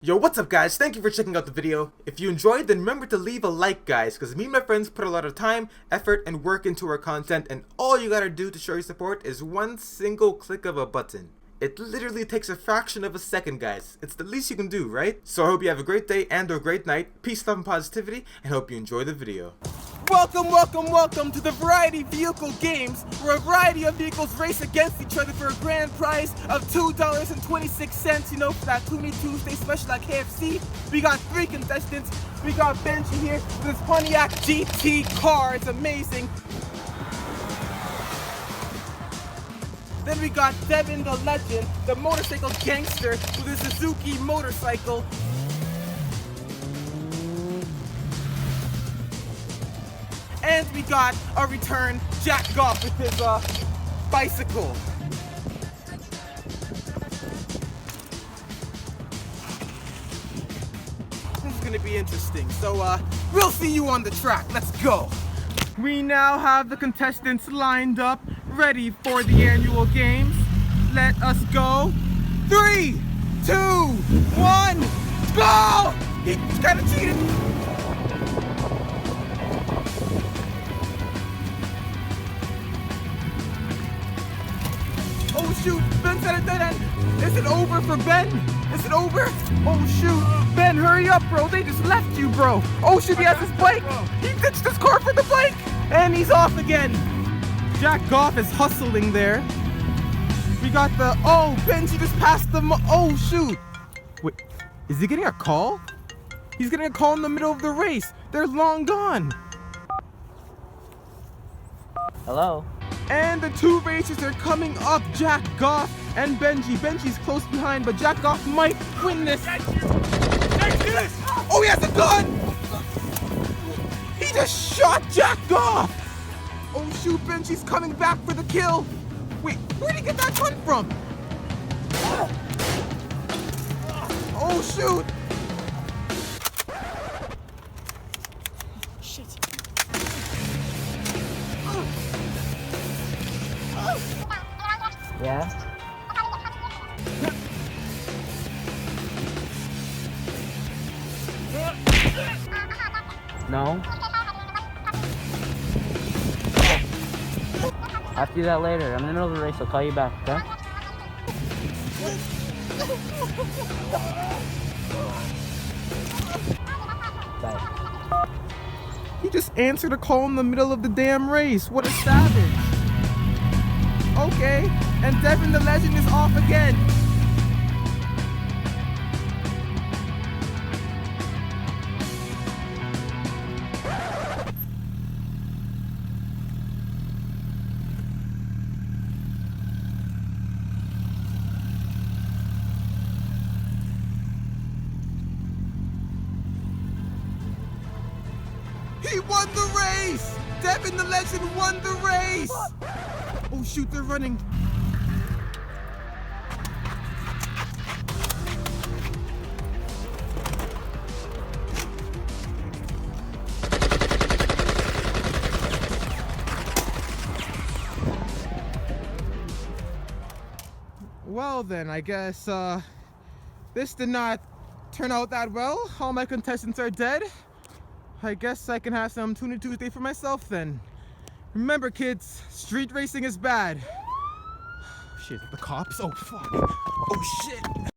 Yo, what's up guys? Thank you for checking out the video. If you enjoyed, then remember to leave a like guys, because me and my friends put a lot of time, effort, and work into our content, and all you gotta do to show your support is one single click of a button. It literally takes a fraction of a second guys. It's the least you can do, right? So I hope you have a great day and or great night. Peace, love, and positivity, and hope you enjoy the video. Welcome to the Variety Vehicle Games, where a variety of vehicles race against each other for a grand prize of $2.26, you know, for that Toonie Tuesday special at KFC. We got 3 contestants. We got Benji here with his Pontiac GT car. It's amazing. Then we got Devin the Legend, the motorcycle gangster, with his Suzuki motorcycle. And we got a return Jack Goff with his bicycle. This is gonna be interesting. So we'll see you on the track. Let's go. We now have the contestants lined up, ready for the annual games. Let us go. 3, 2, 1, go! He's kind of cheated. Oh shoot, Ben's at a dead end. Is it over for Ben? Is it over? Oh shoot, Ben, hurry up, bro. They just left you, bro. Oh shoot, he has his bike. He ditched his car for the bike. And he's off again. Jack Goff is hustling there. We got the, oh, Benji just passed the, oh shoot. Wait, is he getting a call? He's getting a call in the middle of the race. They're long gone. Hello? And the 2 racers are coming up, Jack Goff and Benji. Benji's close behind, but Jack Goff might win this. Oh, he has a gun! He just shot Jack Goff! Oh shoot, Benji's coming back for the kill. Wait, where'd he get that gun from? Oh shoot! Yeah? No? I'll have to do that later. I'm in the middle of the race. I'll call you back, okay? Bye. He just answered a call in the middle of the damn race. What a savage. Okay, and Devin the Legend is off again. He won the race! Devin the Legend won the race! Oh shoot, they're running. Well then, I guess this did not turn out that well. All my contestants are dead. I guess I can have some Toonie Tuesday for myself then. Remember kids, street racing is bad. Shit, the cops? Oh fuck. Oh shit.